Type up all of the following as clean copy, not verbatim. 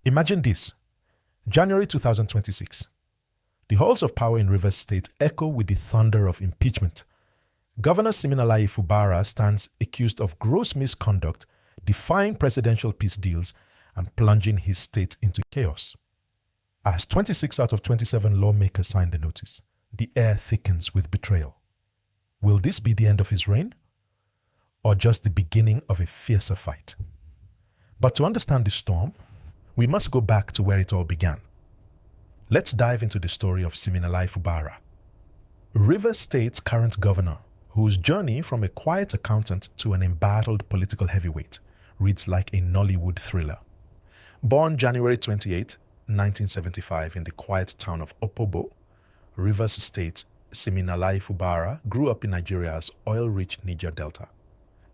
Imagine this, January 2026. The halls of power in Rivers State echo with the thunder of impeachment. Governor Siminalayi Fubara stands accused of gross misconduct, defying presidential peace deals, and plunging his state into chaos. As 26 out of 27 lawmakers sign the notice, the air thickens with betrayal. Will this be the end of his reign? Or just the beginning of a fiercer fight? But to understand the storm, we must go back to where it all began. Let's dive into the story of Siminalayi Fubara, Rivers State's current governor, whose journey from a quiet accountant to an embattled political heavyweight reads like a Nollywood thriller. Born January 28, 1975 in the quiet town of Opobo, Rivers State, Siminalayi Fubara grew up in Nigeria's oil-rich Niger Delta,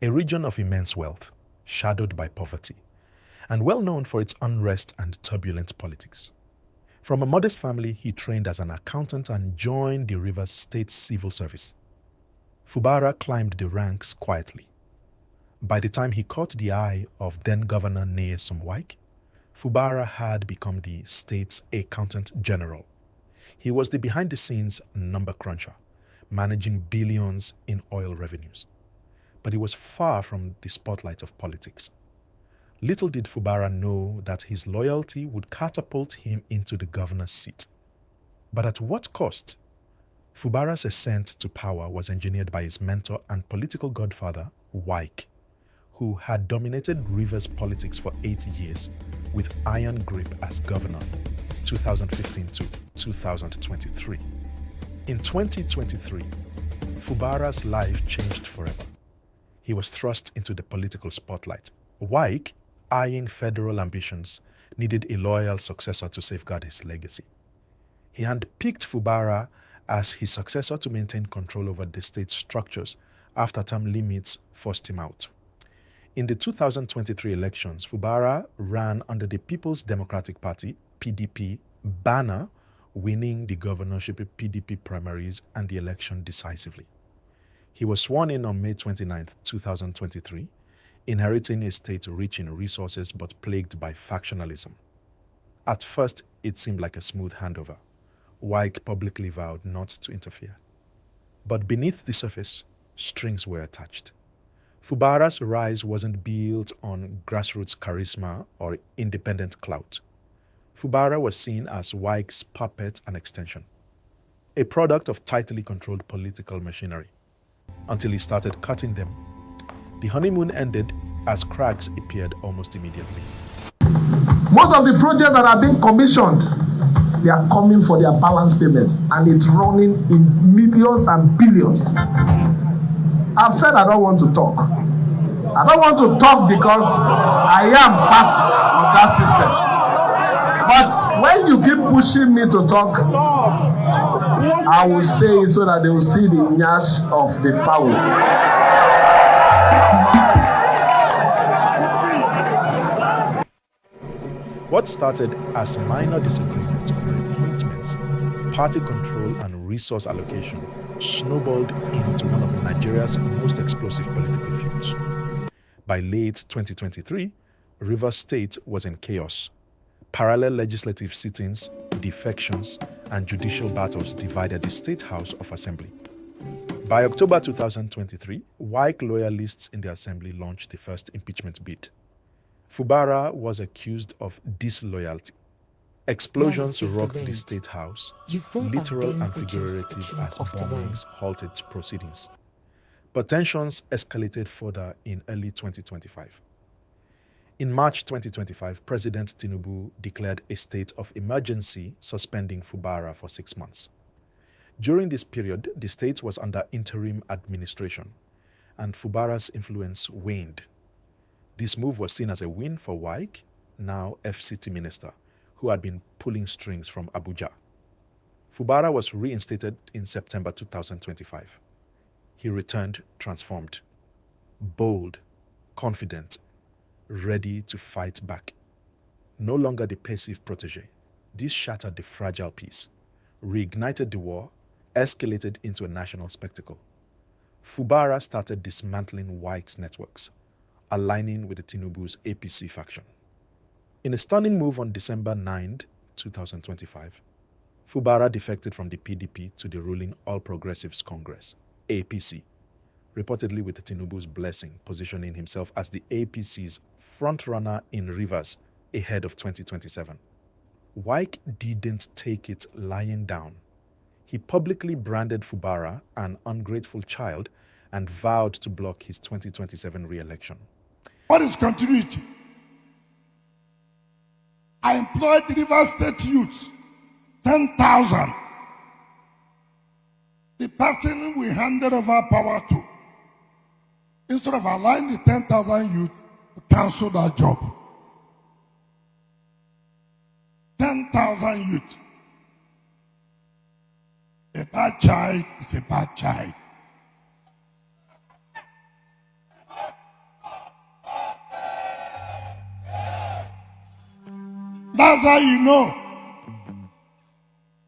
a region of immense wealth, shadowed by poverty, and well known for its unrest and turbulent politics. From a modest family, he trained as an accountant and joined the Rivers State Civil Service. Fubara climbed the ranks quietly. By the time he caught the eye of then-Governor Nyesom Wike, Fubara had become the state's accountant general. He was the behind-the-scenes number cruncher, managing billions in oil revenues. But he was far from the spotlight of politics. Little did Fubara know that his loyalty would catapult him into the governor's seat. But at what cost? Fubara's ascent to power was engineered by his mentor and political godfather, Wike, who had dominated Rivers politics for 8 years with iron grip as governor, 2015 to 2023. In 2023, Fubara's life changed forever. He was thrust into the political spotlight. Wike, eyeing federal ambitions, needed a loyal successor to safeguard his legacy. He handpicked Fubara as his successor to maintain control over the state's structures after term limits forced him out. In the 2023 elections, Fubara ran under the People's Democratic Party, PDP, banner, winning the governorship PDP primaries and the election decisively. He was sworn in on May 29, 2023, inheriting a state rich in resources but plagued by factionalism. At first, it seemed like a smooth handover. Wike publicly vowed not to interfere. But beneath the surface, strings were attached. Fubara's rise wasn't built on grassroots charisma or independent clout. Fubara was seen as Wike's puppet and extension, a product of tightly controlled political machinery, until he started cutting them. The honeymoon ended as cracks appeared almost immediately. Most of the projects that are being commissioned, they are coming for their balance payment, and it's running in millions and billions. I've said I don't want to talk. I don't want to talk because I am part of that system. But when you keep pushing me to talk, I will say it so that they will see the nyash of the fowl. What started as minor disagreements over appointments, party control and resource allocation snowballed into one of Nigeria's most explosive political feuds. By late 2023, Rivers State was in chaos. Parallel legislative sittings, defections, and judicial battles divided the State House of Assembly. By October 2023, Wike loyalists in the Assembly launched the first impeachment bid. Fubara was accused of disloyalty. Explosions rocked the State House, literal and figurative as bombings halted proceedings. But tensions escalated further in early 2025. In March 2025, President Tinubu declared a state of emergency, suspending Fubara for 6 months. During this period, the state was under interim administration, and Fubara's influence waned. This move was seen as a win for Wike, now FCT minister, who had been pulling strings from Abuja. Fubara was reinstated in September 2025. He returned transformed, bold, confident, ready to fight back. No longer the passive protege, this shattered the fragile peace, reignited the war, escalated into a national spectacle. Fubara started dismantling Wike's networks, aligning with the Tinubu's APC faction. In a stunning move on December 9, 2025, Fubara defected from the PDP to the ruling All Progressives Congress, APC, reportedly with Tinubu's blessing, positioning himself as the APC's frontrunner in Rivers ahead of 2027. Wike didn't take it lying down. He publicly branded Fubara an ungrateful child and vowed to block his 2027 re-election. What is continuity? I employed the Rivers State youths, 10,000. The person we handed over power to, instead of allowing the 10,000 youth to cancel that job. 10,000 youth. A bad child is a bad child. That's how you know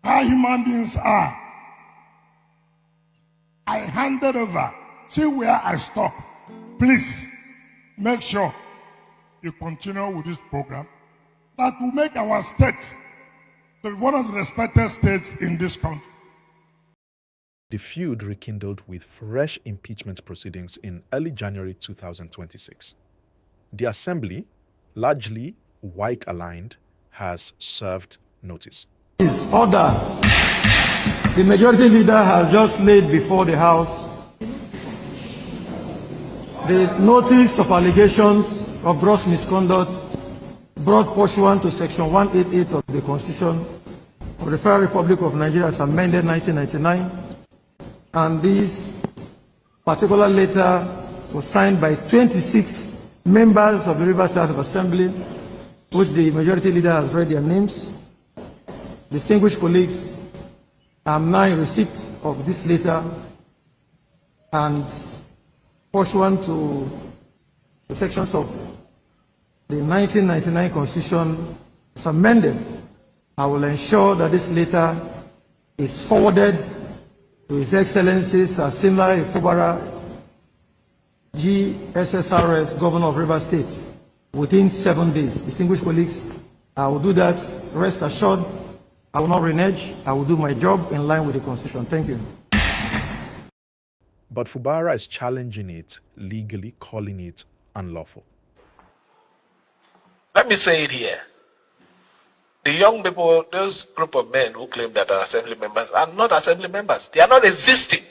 how human beings are. I handed over. See where I stop. Please make sure you continue with this program that will make our state to be one of the respected states in this country. The feud rekindled with fresh impeachment proceedings in early January 2026. The Assembly, largely Wike-aligned, has served notice. His order, the majority leader has just laid before the House the notice of allegations of gross misconduct brought pursuant to Section 188 of the Constitution of the Federal Republic of Nigeria as amended 1999, and this particular letter was signed by 26 members of the Rivers State House of Assembly, which the majority leader has read their names. Distinguished colleagues, I am now in receipt of this letter, and pursuant to the sections of the 1999 Constitution as amended, I will ensure that this letter is forwarded to His Excellency Siminalayi Fubara, GSSRS, Governor of Rivers State, within 7 days. Distinguished colleagues, I will do that. Rest assured, I will not renege. I will do my job in line with the Constitution. Thank you. But Fubara is challenging it legally, calling it unlawful. Let me say it here. The young people, those group of men who claim that are assembly members, are not assembly members. They are not existing.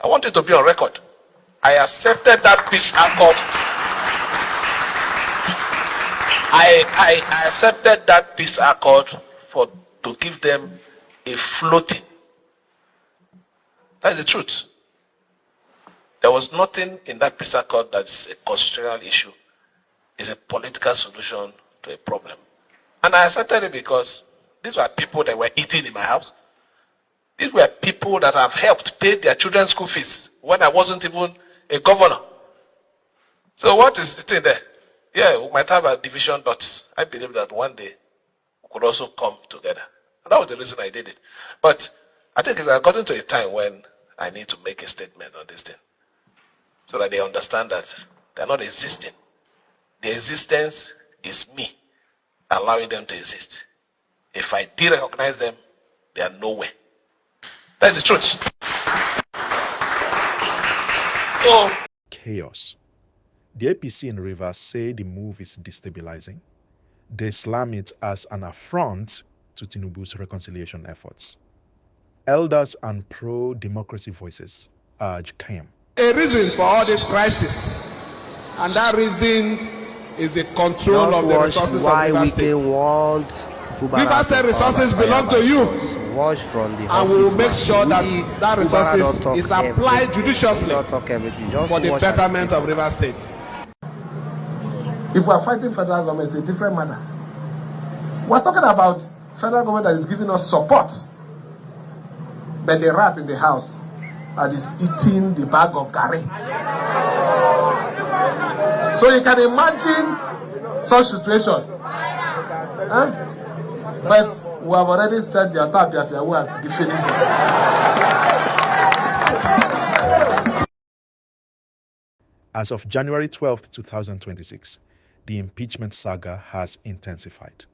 I want it to be on record. I accepted that peace accord. I accepted that peace accord to give them a floating. That's the truth. There was nothing in that peace accord that's a constitutional issue. It's a political solution to a problem. And I accepted it because these were people that were eating in my house. These were people that have helped pay their children's school fees when I wasn't even a governor. So what is the thing there? Yeah, we might have a division, but I believe that one day we could also come together. And that was the reason I did it. But I think it's gotten to a time when I need to make a statement on this thing, so that they understand that they're not existing. The existence is me allowing them to exist. If I de-recognize them, they are nowhere. That's the truth. So, Chaos. The APC in Rivers say the move is destabilizing. They slam it as an affront to Tinubu's reconciliation efforts. Elders and pro-democracy voices urge calm. A reason for all this crisis, and that reason is the control of the resources of Rivers State. Rivers State resources belong to you, and we will make sure that that resources is applied judiciously for the betterment of Rivers State. If we are fighting federal government, it's a different matter. We are talking about federal government that is giving us support, but the rat in the house that is eating the bag of curry. So you can imagine such situation. Huh? But we have already said the attack words definition. As of January 12, 2026, the impeachment saga has intensified.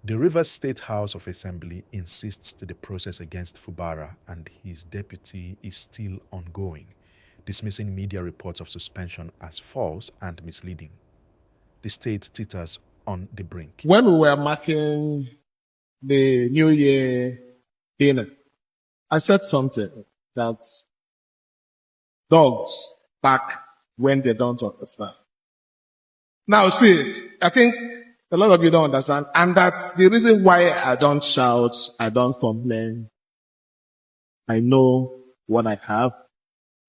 The Rivers State House of Assembly insists that the process against Fubara and his deputy is still ongoing, dismissing media reports of suspension as false and misleading. The state teeters on the brink. When we were marking the New Year dinner, I said something that dogs bark when they don't understand. Now see, I think a lot of you don't understand, and that's the reason why I don't shout, I don't complain. I know what I have.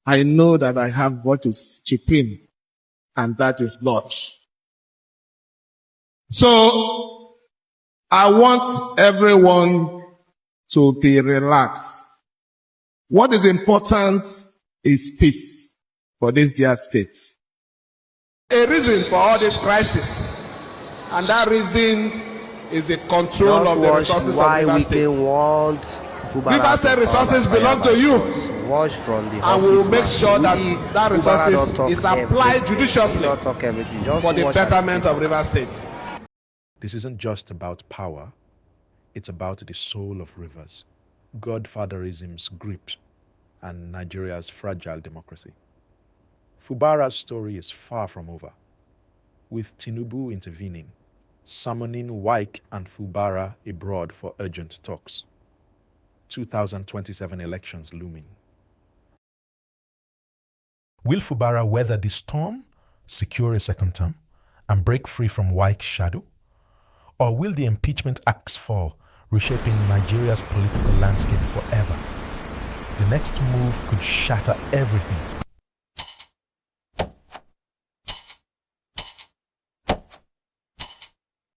I know that I have what is supreme, and that is Lord. So, I want everyone to be relaxed. What is important is peace for this dear state. A reason for all this crisis, and that reason is the control of the resources of River State. River State resources belong to you, and we will make sure that that resources is applied judiciously for the betterment of River State. This isn't just about power, it's about the soul of rivers, godfatherism's grip, and Nigeria's fragile democracy. Fubara's story is far from over, with Tinubu intervening, summoning Wike and Fubara abroad for urgent talks. 2027 elections looming. Will Fubara weather the storm, secure a second term, and break free from Wike's shadow? Or will the impeachment axe fall, reshaping Nigeria's political landscape forever? The next move could shatter everything